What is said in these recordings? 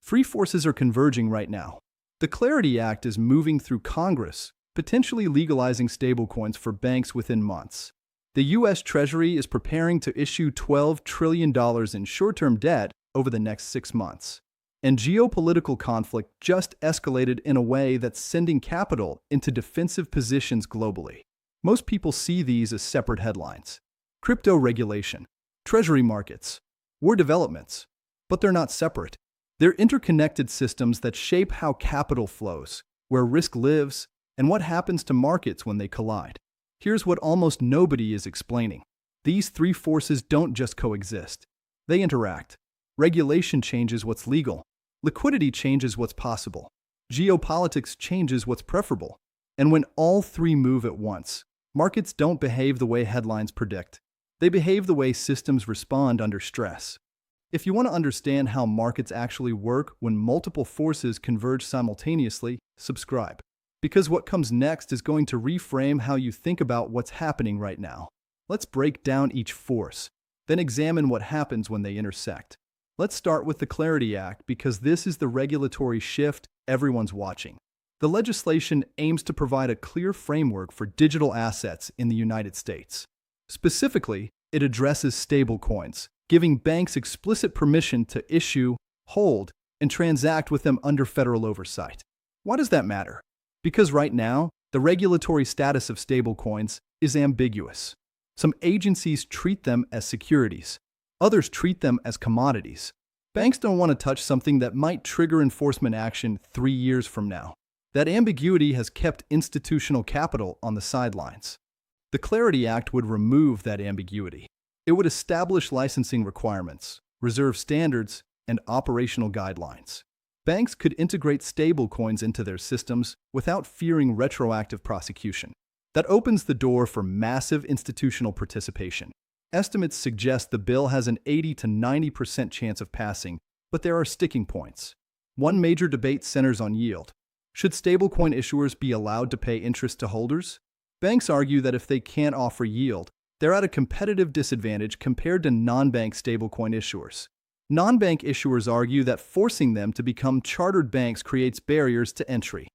Three forces are converging right now. The Clarity Act is moving through Congress, potentially legalizing stablecoins for banks within months. The US Treasury is preparing to issue $12 trillion in short-term debt over the next 6 months. And geopolitical conflict just escalated in a way that's sending capital into defensive positions globally. Most people see these as separate headlines. Crypto regulation, treasury markets, war developments. But they're not separate. They're interconnected systems that shape how capital flows, where risk lives, and what happens to markets when they collide. Here's what almost nobody is explaining. These three forces don't just coexist. They interact. Regulation changes what's legal. Liquidity changes what's possible. Geopolitics changes what's preferable. And when all three move at once, markets don't behave the way headlines predict. They behave the way systems respond under stress. If you want to understand how markets actually work when multiple forces converge simultaneously, subscribe. Because what comes next is going to reframe how you think about what's happening right now. Let's break down each force, then examine what happens when they intersect. Let's start with the Clarity Act because this is the regulatory shift everyone's watching. The legislation aims to provide a clear framework for digital assets in the United States. Specifically, it addresses stablecoins, giving banks explicit permission to issue, hold, and transact with them under federal oversight. Why does that matter? Because right now, the regulatory status of stablecoins is ambiguous. Some agencies treat them as securities. Others treat them as commodities. Banks don't want to touch something that might trigger enforcement action 3 years from now. That ambiguity has kept institutional capital on the sidelines. The Clarity Act would remove that ambiguity. It would establish licensing requirements, reserve standards, and operational guidelines. Banks could integrate stablecoins into their systems without fearing retroactive prosecution. That opens the door for massive institutional participation. Estimates suggest the bill has an 80 to 90% chance of passing, but there are sticking points. One major debate centers on yield. Should stablecoin issuers be allowed to pay interest to holders? Banks argue that if they can't offer yield, they're at a competitive disadvantage compared to non-bank stablecoin issuers. Non-bank issuers argue that forcing them to become chartered banks creates barriers to entry.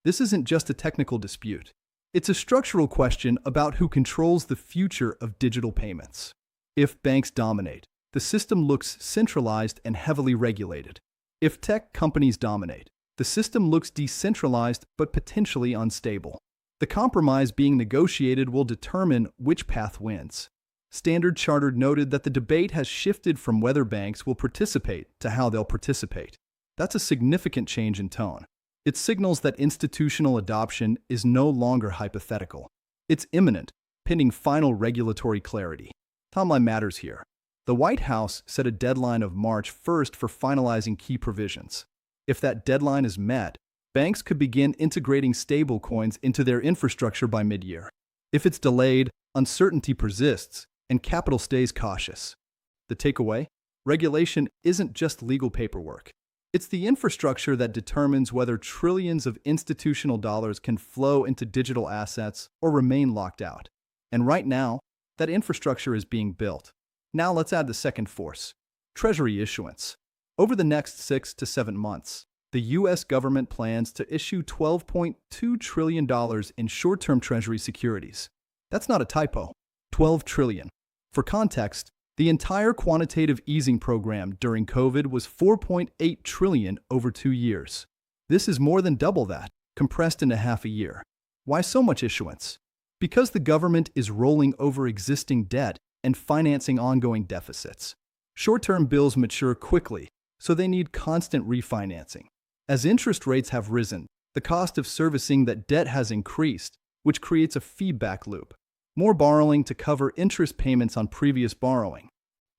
This isn't just a technical dispute. It's a structural question about who controls the future of digital payments. If banks dominate, the system looks centralized and heavily regulated. If tech companies dominate, the system looks decentralized but potentially unstable. The compromise being negotiated will determine which path wins. Standard Chartered noted that the debate has shifted from whether banks will participate to how they'll participate. That's a significant change in tone. It signals that institutional adoption is no longer hypothetical. It's imminent, pending final regulatory clarity. Timeline matters here. The White House set a deadline of March 1st for finalizing key provisions. If that deadline is met, banks could begin integrating stablecoins into their infrastructure by mid-year. If it's delayed, uncertainty persists, and capital stays cautious. The takeaway? Regulation isn't just legal paperwork. It's the infrastructure that determines whether trillions of institutional dollars can flow into digital assets or remain locked out. And right now, that infrastructure is being built. Now let's add the second force, Treasury issuance. Over the next 6 to 7 months, the U.S. government plans to issue $12.2 trillion in short-term Treasury securities. That's not a typo. $12 trillion. For context, the entire quantitative easing program during COVID was $4.8 trillion over 2 years. This is more than double that, compressed into half a year. Why so much issuance? Because the government is rolling over existing debt and financing ongoing deficits. Short-term bills mature quickly, so they need constant refinancing. As interest rates have risen, the cost of servicing that debt has increased, which creates a feedback loop. More borrowing to cover interest payments on previous borrowing.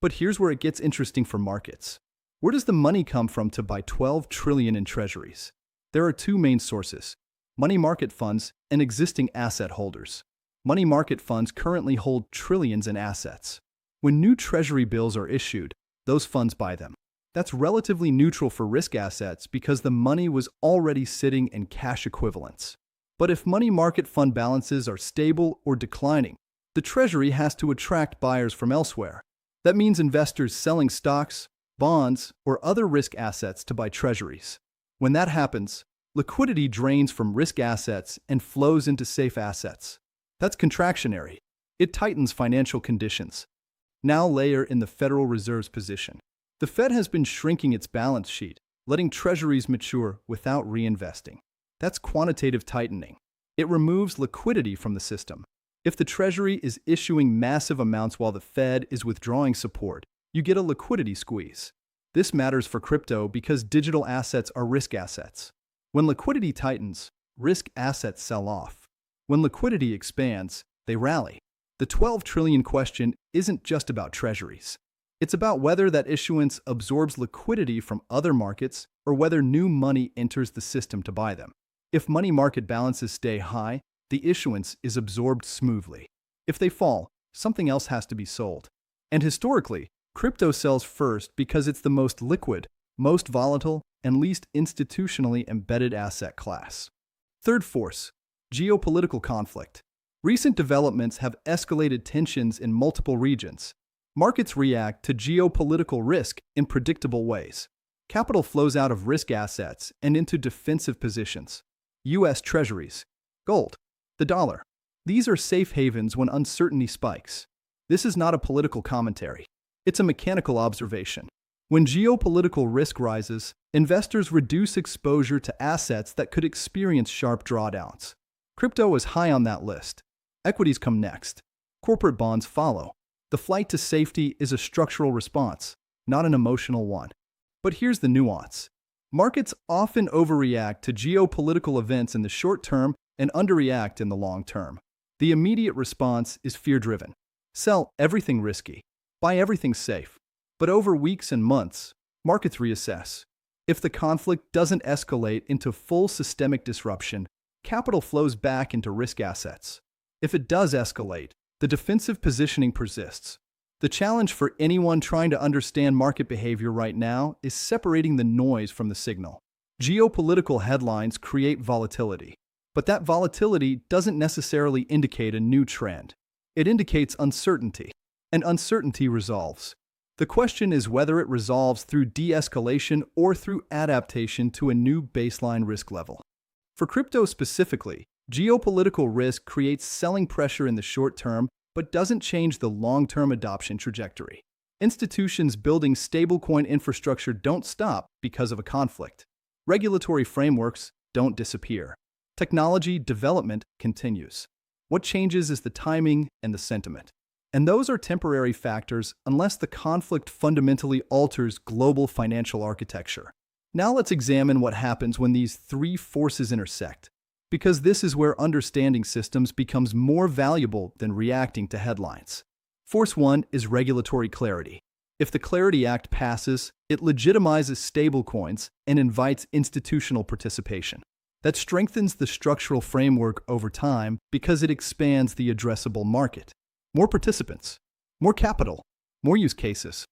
But here's where it gets interesting for markets. Where does the money come from to buy $12 trillion in treasuries? There are two main sources: money market funds and existing asset holders. Money market funds currently hold trillions in assets. When new treasury bills are issued, those funds buy them. That's relatively neutral for risk assets because the money was already sitting in cash equivalents. But if money market fund balances are stable or declining, the Treasury has to attract buyers from elsewhere. That means investors selling stocks, bonds, or other risk assets to buy treasuries. When that happens, liquidity drains from risk assets and flows into safe assets. That's contractionary. It tightens financial conditions. Now layer in the Federal Reserve's position. The Fed has been shrinking its balance sheet, letting treasuries mature without reinvesting. That's quantitative tightening. It removes liquidity from the system. If the Treasury is issuing massive amounts while the Fed is withdrawing support, you get a liquidity squeeze. This matters for crypto because digital assets are risk assets. When liquidity tightens, risk assets sell off. When liquidity expands, they rally. The 12 trillion question isn't just about treasuries. It's about whether that issuance absorbs liquidity from other markets or whether new money enters the system to buy them. If money market balances stay high, the issuance is absorbed smoothly. If they fall, something else has to be sold. And historically, crypto sells first because it's the most liquid, most volatile, and least institutionally embedded asset class. Third force, geopolitical conflict. Recent developments have escalated tensions in multiple regions. Markets react to geopolitical risk in predictable ways. Capital flows out of risk assets and into defensive positions. US Treasuries, gold, the dollar. These are safe havens when uncertainty spikes. This is not a political commentary. It's a mechanical observation. When geopolitical risk rises, investors reduce exposure to assets that could experience sharp drawdowns. Crypto is high on that list. Equities come next. Corporate bonds follow. The flight to safety is a structural response, not an emotional one. But here's the nuance. Markets often overreact to geopolitical events in the short term and underreact in the long term. The immediate response is fear-driven. Sell everything risky. Buy everything safe. But over weeks and months, markets reassess. If the conflict doesn't escalate into full systemic disruption, capital flows back into risk assets. If it does escalate, the defensive positioning persists. The challenge for anyone trying to understand market behavior right now is separating the noise from the signal. Geopolitical headlines create volatility, but that volatility doesn't necessarily indicate a new trend. It indicates uncertainty, and uncertainty resolves. The question is whether it resolves through de-escalation or through adaptation to a new baseline risk level. For crypto specifically, geopolitical risk creates selling pressure in the short term but doesn't change the long-term adoption trajectory. Institutions building stablecoin infrastructure don't stop because of a conflict. Regulatory frameworks don't disappear. Technology development continues. What changes is the timing and the sentiment. And those are temporary factors unless the conflict fundamentally alters global financial architecture. Now let's examine what happens when these three forces intersect, because this is where understanding systems becomes more valuable than reacting to headlines. Force 1 is regulatory clarity. If the Clarity Act passes, it legitimizes stablecoins and invites institutional participation. That strengthens the structural framework over time because it expands the addressable market. More participants, more capital, more use cases.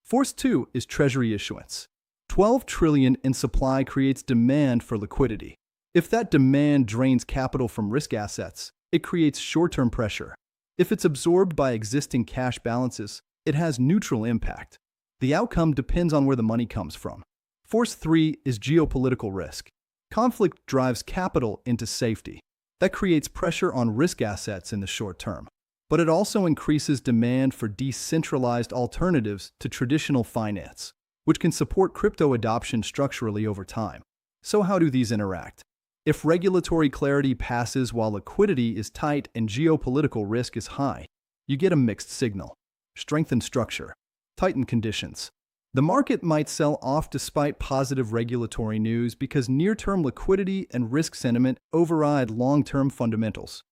Force 2 is Treasury issuance. 12 trillion in supply creates demand for liquidity. If that demand drains capital from risk assets, it creates short-term pressure. If it's absorbed by existing cash balances, it has neutral impact. The outcome depends on where the money comes from. Force 3 is geopolitical risk. Conflict drives capital into safety. That creates pressure on risk assets in the short term. But it also increases demand for decentralized alternatives to traditional finance, which can support crypto adoption structurally over time. So how do these interact? If regulatory clarity passes while liquidity is tight and geopolitical risk is high, you get a mixed signal. Strengthen structure. Tighten conditions. The market might sell off despite positive regulatory news because near-term liquidity and risk sentiment override long-term fundamentals.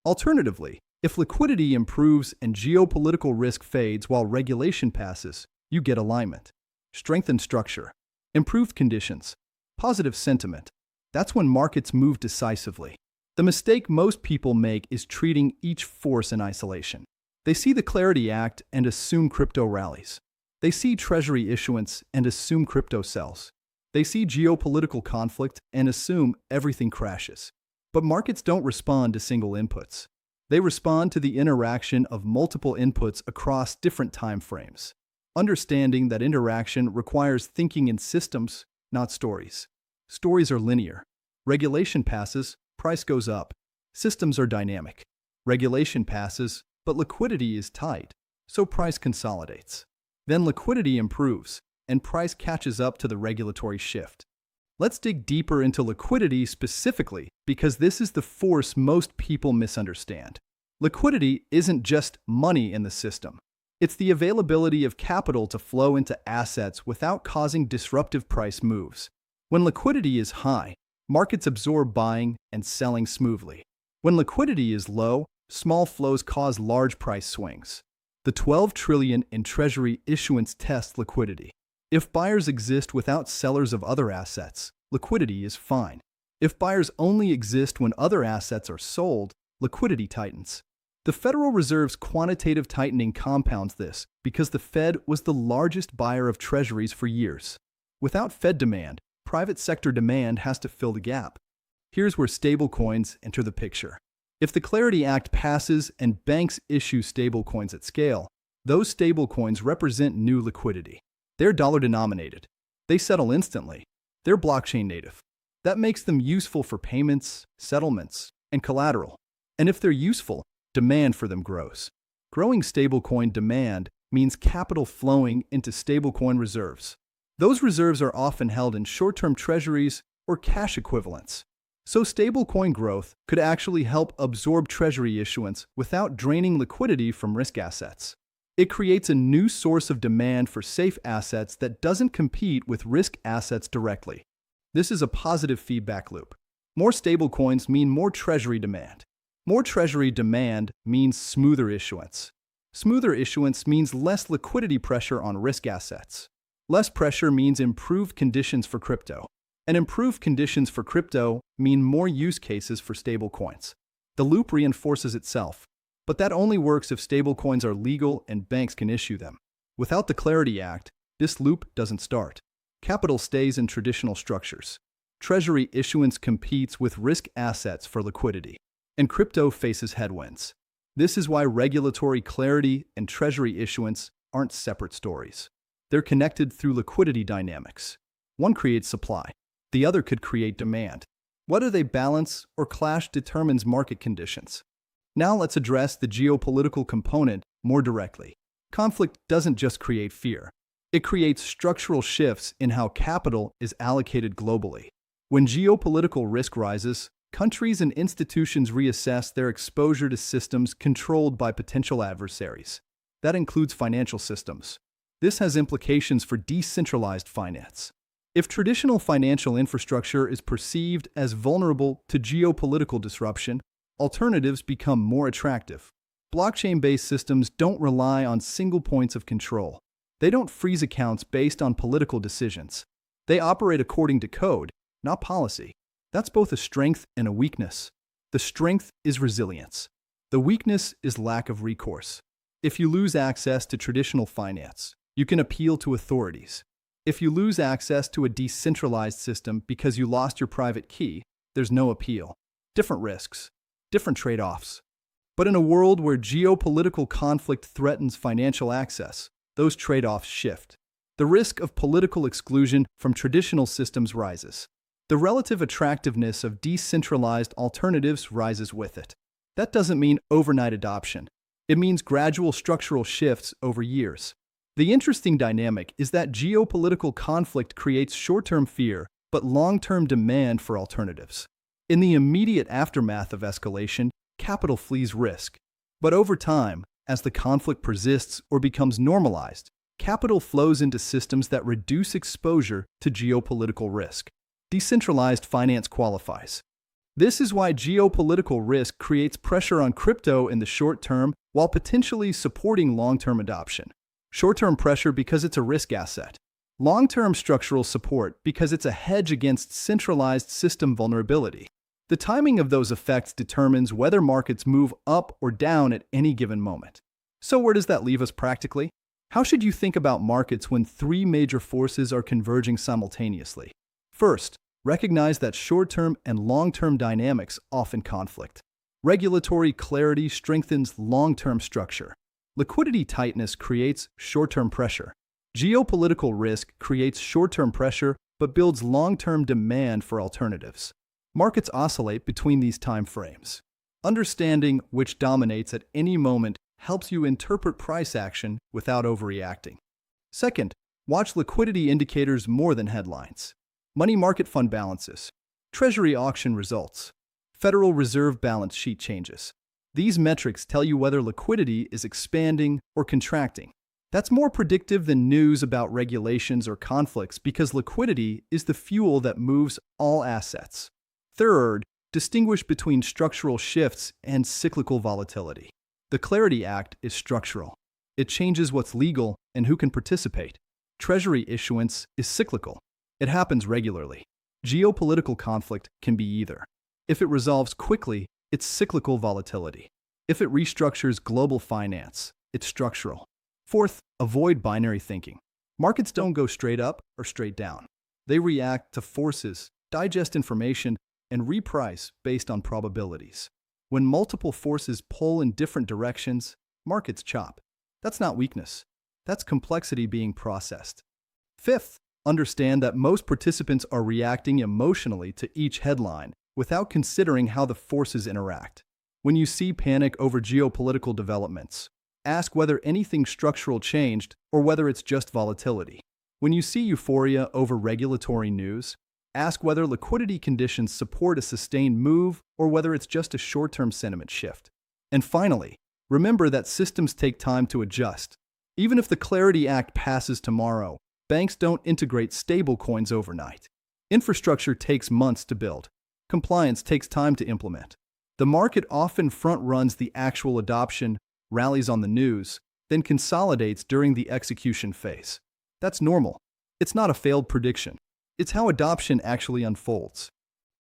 Alternatively, if liquidity improves and geopolitical risk fades while regulation passes, you get alignment. Strengthen structure. Improved conditions. Positive sentiment. That's when markets move decisively. The mistake most people make is treating each force in isolation. They see the Clarity Act and assume crypto rallies. They see Treasury issuance and assume crypto sells. They see geopolitical conflict and assume everything crashes. But markets don't respond to single inputs. They respond to the interaction of multiple inputs across different time frames. understanding that interaction requires thinking in systems, not stories. Stories are linear. Regulation passes, price goes up. Systems are dynamic. Regulation passes, but liquidity is tight, so price consolidates. Then liquidity improves, and price catches up to the regulatory shift. Let's dig deeper into liquidity specifically, because this is the force most people misunderstand. Liquidity isn't just money in the system. It's the availability of capital to flow into assets without causing disruptive price moves. When liquidity is high, markets absorb buying and selling smoothly. When liquidity is low, small flows cause large price swings. The $12 trillion in Treasury issuance tests liquidity. If buyers exist without sellers of other assets, liquidity is fine. If buyers only exist when other assets are sold, liquidity tightens. The Federal Reserve's quantitative tightening compounds this because the Fed was the largest buyer of treasuries for years. Without Fed demand, private sector demand has to fill the gap. Here's where stablecoins enter the picture. If the Clarity Act passes and banks issue stablecoins at scale, those stablecoins represent new liquidity. They're dollar-denominated. They settle instantly. They're blockchain native. That makes them useful for payments, settlements, and collateral. And if they're useful, demand for them grows. Growing stablecoin demand means capital flowing into stablecoin reserves. Those reserves are often held in short-term treasuries or cash equivalents. So stablecoin growth could actually help absorb treasury issuance without draining liquidity from risk assets. It creates a new source of demand for safe assets that doesn't compete with risk assets directly. This is a positive feedback loop. More stablecoins mean more treasury demand. More treasury demand means smoother issuance. Smoother issuance means less liquidity pressure on risk assets. Less pressure means improved conditions for crypto. And improved conditions for crypto mean more use cases for stablecoins. The loop reinforces itself. But that only works if stablecoins are legal and banks can issue them. Without the Clarity Act, this loop doesn't start. Capital stays in traditional structures. Treasury issuance competes with risk assets for liquidity. And crypto faces headwinds. This is why regulatory clarity and treasury issuance aren't separate stories. They're connected through liquidity dynamics. One creates supply. The other could create demand. Whether they balance or clash determines market conditions. Now let's address the geopolitical component more directly. Conflict doesn't just create fear. It creates structural shifts in how capital is allocated globally. When geopolitical risk rises, countries and institutions reassess their exposure to systems controlled by potential adversaries. That includes financial systems. This has implications for decentralized finance. If traditional financial infrastructure is perceived as vulnerable to geopolitical disruption, alternatives become more attractive. Blockchain-based systems don't rely on single points of control. They don't freeze accounts based on political decisions. They operate according to code, not policy. That's both a strength and a weakness. The strength is resilience. The weakness is lack of recourse. If you lose access to traditional finance, you can appeal to authorities. If you lose access to a decentralized system because you lost your private key, there's no appeal. Different risks. Different trade-offs. But in a world where geopolitical conflict threatens financial access, those trade-offs shift. The risk of political exclusion from traditional systems rises. The relative attractiveness of decentralized alternatives rises with it. That doesn't mean overnight adoption. It means gradual structural shifts over years. The interesting dynamic is that geopolitical conflict creates short-term fear, but long-term demand for alternatives. In the immediate aftermath of escalation, capital flees risk. But over time, as the conflict persists or becomes normalized, capital flows into systems that reduce exposure to geopolitical risk. Decentralized finance qualifies. This is why geopolitical risk creates pressure on crypto in the short term while potentially supporting long-term adoption. Short-term pressure because it's a risk asset. Long-term structural support because it's a hedge against centralized system vulnerability. The timing of those effects determines whether markets move up or down at any given moment. So where does that leave us practically? How should you think about markets when three major forces are converging simultaneously? First, recognize that short-term and long-term dynamics often conflict. Regulatory clarity strengthens long-term structure. Liquidity tightness creates short-term pressure. Geopolitical risk creates short-term pressure but builds long-term demand for alternatives. Markets oscillate between these time frames. Understanding which dominates at any moment helps you interpret price action without overreacting. Second, watch liquidity indicators more than headlines. Money market fund balances, Treasury auction results, Federal Reserve balance sheet changes. These metrics tell you whether liquidity is expanding or contracting. That's more predictive than news about regulations or conflicts because liquidity is the fuel that moves all assets. Third, distinguish between structural shifts and cyclical volatility. The Clarity Act is structural. It changes what's legal and who can participate. Treasury issuance is cyclical. It happens regularly. Geopolitical conflict can be either. If it resolves quickly, it's cyclical volatility. If it restructures global finance, it's structural. Fourth, avoid binary thinking. Markets don't go straight up or straight down. They react to forces, digest information, and reprice based on probabilities. When multiple forces pull in different directions, markets chop. That's not weakness. That's complexity being processed. Fifth, understand that most participants are reacting emotionally to each headline without considering how the forces interact. When you see panic over geopolitical developments, ask whether anything structural changed or whether it's just volatility. When you see euphoria over regulatory news, ask whether liquidity conditions support a sustained move or whether it's just a short-term sentiment shift. And finally, remember that systems take time to adjust. Even if the Clarity Act passes tomorrow, banks don't integrate stablecoins overnight. Infrastructure takes months to build. Compliance takes time to implement. The market often front-runs the actual adoption, rallies on the news, then consolidates during the execution phase. That's normal. It's not a failed prediction. It's how adoption actually unfolds.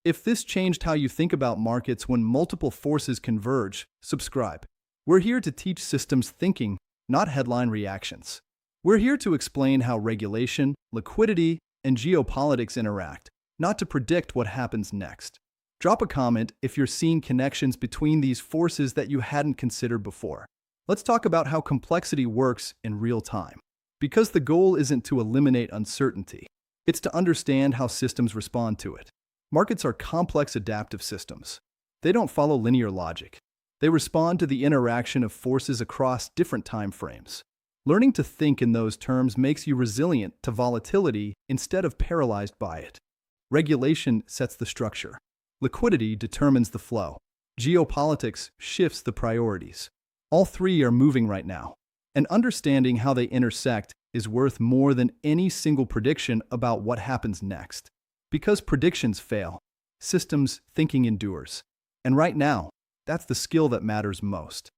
If this changed how you think about markets when multiple forces converge, subscribe. We're here to teach systems thinking, not headline reactions. We're here to explain how regulation, liquidity, and geopolitics interact, not to predict what happens next. Drop a comment if you're seeing connections between these forces that you hadn't considered before. Let's talk about how complexity works in real time. Because the goal isn't to eliminate uncertainty, it's to understand how systems respond to it. Markets are complex adaptive systems. They don't follow linear logic. They respond to the interaction of forces across different time frames. Learning to think in those terms makes you resilient to volatility instead of paralyzed by it. Regulation sets the structure. Liquidity determines the flow. Geopolitics shifts the priorities. All three are moving right now, and understanding how they intersect is worth more than any single prediction about what happens next. Because predictions fail, systems thinking endures. And right now, that's the skill that matters most.